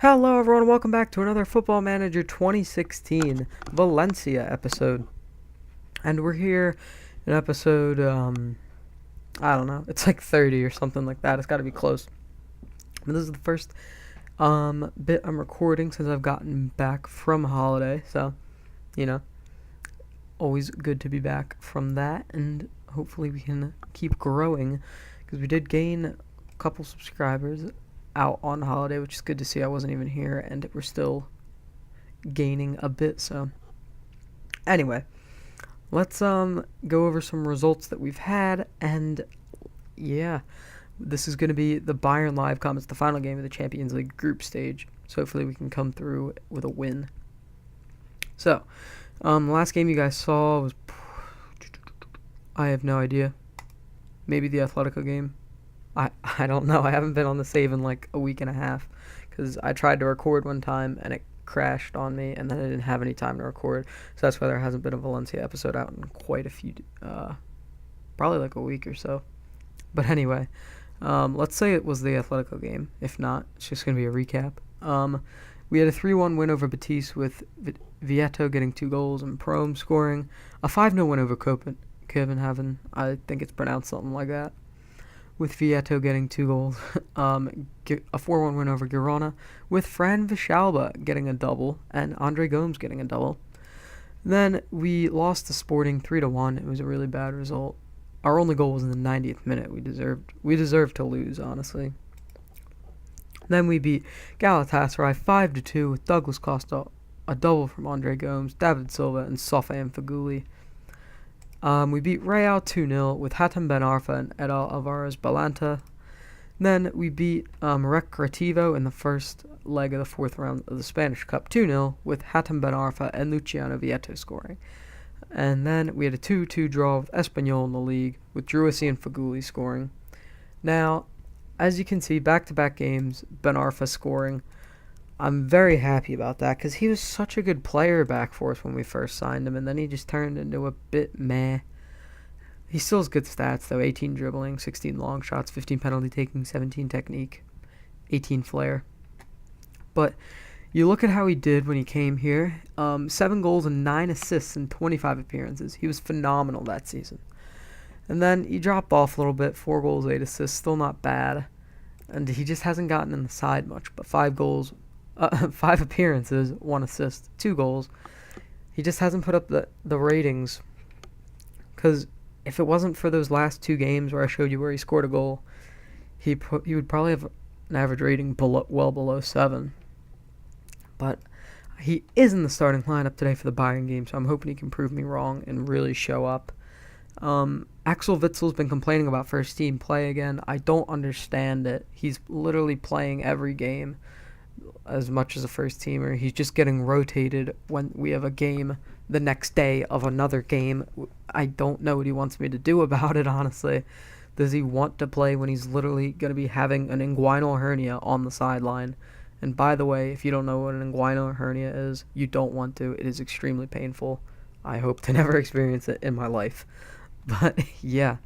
Hello everyone, welcome back to another Football Manager 2016 Valencia episode. And we're here in episode, I don't know, it's like 30 or something like that. It's got to be close. But this is the first bit I'm recording since I've gotten back from holiday. So, you know, always good to be back from that. And hopefully we can keep growing because we did gain a couple subscribers out on holiday, which is good to see. I wasn't even here and we're still gaining a bit. So anyway, let's go over some results that we've had. And yeah, this is going to be the Bayern live comments, the final game of the Champions League group stage, so hopefully we can come through with a win. So the last game you guys saw was, I have no idea, maybe the Atletico game. I don't know. I haven't been on the save in like a week and a half because I tried to record one time and it crashed on me, and then I didn't have any time to record. So that's why there hasn't been a Valencia episode out in quite a few, probably like a week or so. But anyway, let's say it was the Atletico game. If not, it's just going to be a recap. We had a 3-1 win over Betis with Vieto getting 2 goals and Prom scoring. A 5-0 win over Copenhagen. I think it's pronounced something like that, with Vieto getting 2 goals. A 4-1 win over Girona, with Fran Vichalba getting a double and Andre Gomes getting a double. Then we lost to Sporting 3-1. It was a really bad result. Our only goal was in the 90th minute. We deserved to lose, honestly. Then we beat Galatasaray 5-2 with Douglas Costa, a double from Andre Gomes, David Silva, and Sofiane Feghouli. We beat Real 2-0 with Hatem Ben Arfa and Edal Alvarez Balanta. Then we beat Recreativo in the first leg of the 4th round of the Spanish Cup 2-0 with Hatem Ben Arfa and Luciano Vieto scoring. And then we had a 2-2 draw with Espanyol in the league with Druisi and Feghouli scoring. Now, as you can see, back-to-back games, Ben Arfa scoring. I'm very happy about that because he was such a good player back for us when we first signed him, and then he just turned into a bit meh. He still has good stats, though. 18 dribbling, 16 long shots, 15 penalty taking, 17 technique, 18 flair. But you look at how he did when he came here. 7 goals and 9 assists in 25 appearances. He was phenomenal that season. And then he dropped off a little bit, 4 goals, 8 assists, still not bad. And he just hasn't gotten in the side much, but 5 goals, 5 appearances, 1 assist, 2 goals. He just hasn't put up the ratings. Because if it wasn't for those last 2 games where I showed you where he scored a goal, he would probably have an average rating well below 7. But he is in the starting lineup today for the Bayern game, so I'm hoping he can prove me wrong and really show up. Axel Witzel's been complaining about first team play again. I don't understand it. He's literally playing every game as much as a first teamer. He's just getting rotated when we have a game the next day of another game. I don't know what he wants me to do about it, honestly. Does he want to play when he's literally going to be having an inguinal hernia on the sideline? And by the way, if you don't know what an inguinal hernia is, you don't want to. It is extremely painful. I hope to never experience it in my life. But yeah,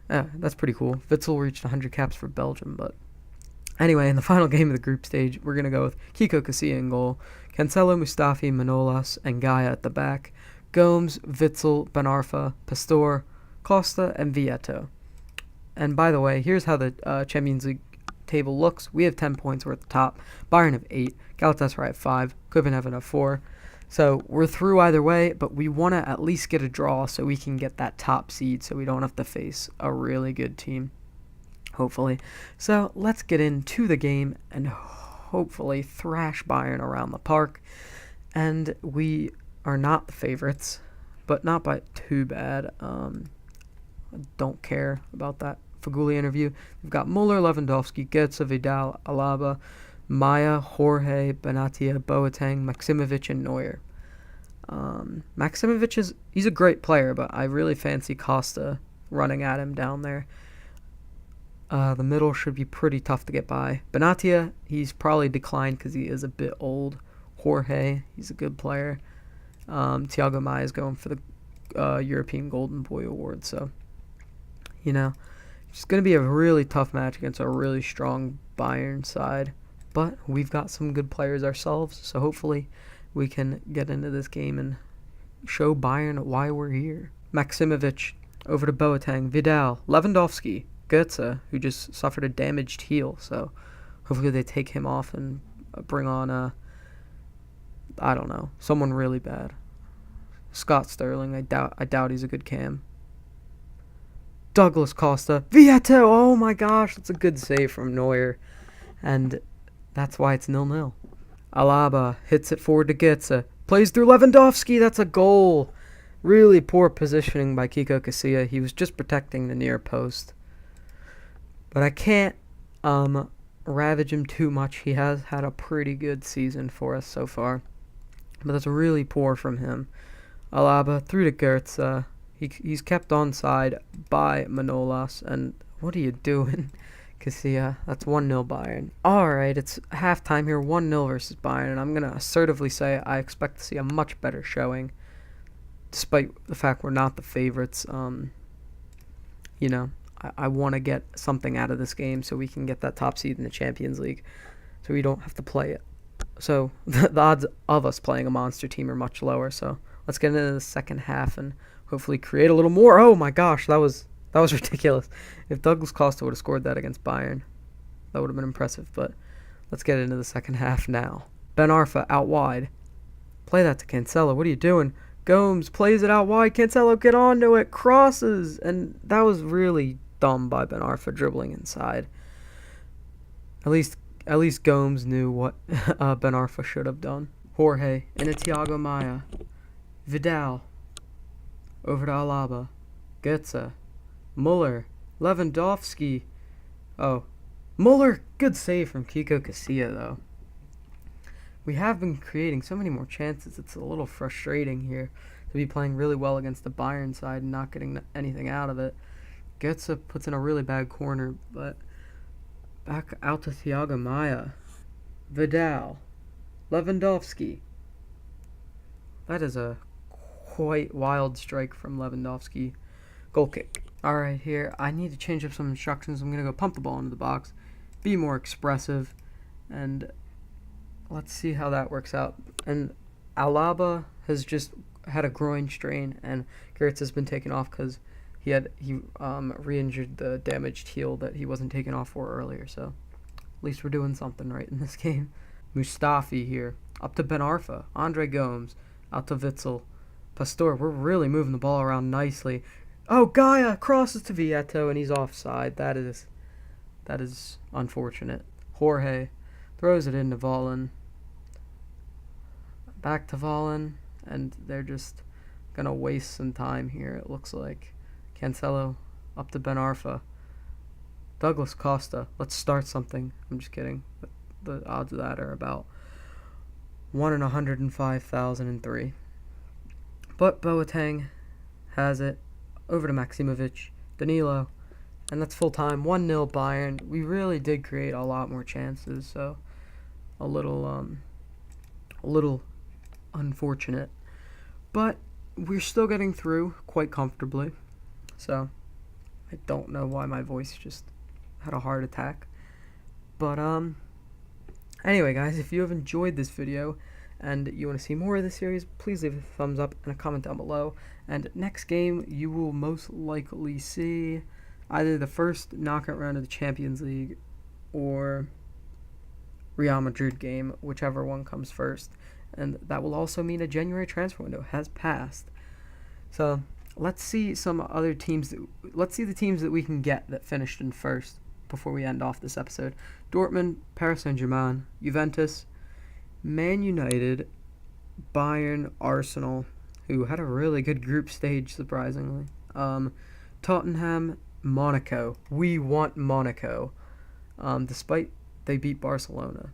that's pretty cool. Witzel reached 100 caps for Belgium. But anyway, in the final game of the group stage, we're going to go with Kiko Casilla in goal, Cancelo, Mustafi, Manolas, and Gaia at the back, Gomes, Witzel, Ben Arfa, Pastor, Costa, and Vieto. And by the way, here's how the Champions League table looks. We have 10 points. We're at the top. Bayern have 8. Galatasaray have 5. Copenhagen have 4. So we're through either way, but we want to at least get a draw so we can get that top seed so we don't have to face a really good team, hopefully. So let's get into the game and hopefully thrash Bayern around the park. And we are not the favorites, but not by too bad. I don't care about that Feghouli interview. We've got Muller, Lewandowski, Goetze, Vidal, Alaba, Maya, Jorge, Benatia, Boateng, Maximovic, and Neuer. Maximovic he's a great player, but I really fancy Costa running at him down there. The middle should be pretty tough to get by. Benatia, he's probably declined because he is a bit old. Jorge, he's a good player. Thiago Maia is going for the European Golden Boy Award, so, you know, it's going to be a really tough match against a really strong Bayern side. but we've got some good players ourselves, so hopefully we can get into this game and show Bayern why we're here. Maximovic over to Boateng, Vidal, Lewandowski, Goetze, who just suffered a damaged heel, so hopefully they take him off and bring on I don't know, someone really bad. Scott Sterling, I doubt he's a good cam. Douglas Costa, Vieto, oh my gosh, that's a good save from Neuer, and that's why it's 0-0. Alaba hits it forward to Goetze, plays through Lewandowski, that's a goal. Really poor positioning by Kiko Casilla. He was just protecting the near post. But I can't ravage him too much. He has had a pretty good season for us so far. But that's really poor from him. Alaba through to Goetze. He's kept onside by Manolas. And what are you doing, Casilla? That's 1-0 Bayern. Alright, it's halftime here. 1-0 versus Bayern. And I'm going to assertively say I expect to see a much better showing. Despite the fact we're not the favorites. You know, I want to get something out of this game so we can get that top seed in the Champions League. So we don't have to play it. So the odds of us playing a monster team are much lower. So let's get into the second half and hopefully create a little more. Oh my gosh, that was ridiculous. If Douglas Costa would have scored that against Bayern, that would have been impressive. But let's get into the second half now. Ben Arfa out wide. Play that to Cancelo. What are you doing? Gomes plays it out wide. Cancelo get onto it. Crosses. And that was really dumb by Ben Arfa dribbling inside. At least Gomes knew what Ben Arfa should have done. Jorge into Thiago Maia. Vidal over to Alaba. Goetze. Muller. Lewandowski. Oh. Muller. Good save from Kiko Casilla, though. We have been creating so many more chances. It's a little frustrating here to be playing really well against the Bayern side and not getting anything out of it. Goetze puts in a really bad corner, but back out to Thiago Maia. Vidal. Lewandowski. That is a quite wild strike from Lewandowski. Goal kick. Alright, here, I need to change up some instructions. I'm going to go pump the ball into the box, be more expressive, and let's see how that works out. And Alaba has just had a groin strain, and Gertz has been taken off because he re-injured the damaged heel that he wasn't taken off for earlier. So at least we're doing something right in this game. Mustafi here, up to Ben Arfa, Andre Gomes, out to Witzel, Pastor. We're really moving the ball around nicely. Oh, Gaia crosses to Vieto, and he's offside. That is unfortunate. Jorge throws it into Valen. Back to Valen, and they're just going to waste some time here, it looks like. Cancelo up to Ben Arfa. Douglas Costa, let's start something. I'm just kidding. But the odds of that are about 1 in 105,003. But Boateng has it. Over to Maximovic. Danilo. And that's full time. 1-0 Bayern. We really did create a lot more chances, so a little unfortunate. But we're still getting through quite comfortably. So I don't know why my voice just had a heart attack. But anyway, guys, if you have enjoyed this video and you want to see more of this series, please leave a thumbs up and a comment down below. And next game, you will most likely see either the first knockout round of the Champions League or Real Madrid game, whichever one comes first. And that will also mean a January transfer window has passed. So let's see some other teams. Let's see the teams that we can get that finished in first before we end off this episode. Dortmund, Paris Saint-Germain, Juventus, Man United, Bayern, Arsenal, who had a really good group stage, surprisingly. Tottenham, Monaco. We want Monaco, despite they beat Barcelona.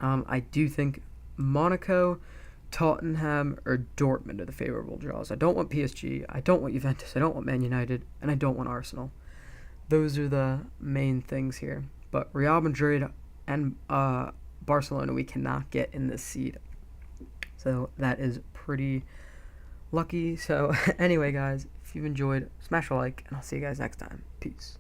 I do think Monaco, Tottenham, or Dortmund are the favorable draws. I don't want PSG, I don't want Juventus, I don't want Man United, and I don't want Arsenal. Those are the main things here. But Real Madrid and Barcelona we cannot get in this seed. So that is pretty lucky. So anyway, guys, if you've enjoyed, smash a like, and I'll see you guys next time. Peace.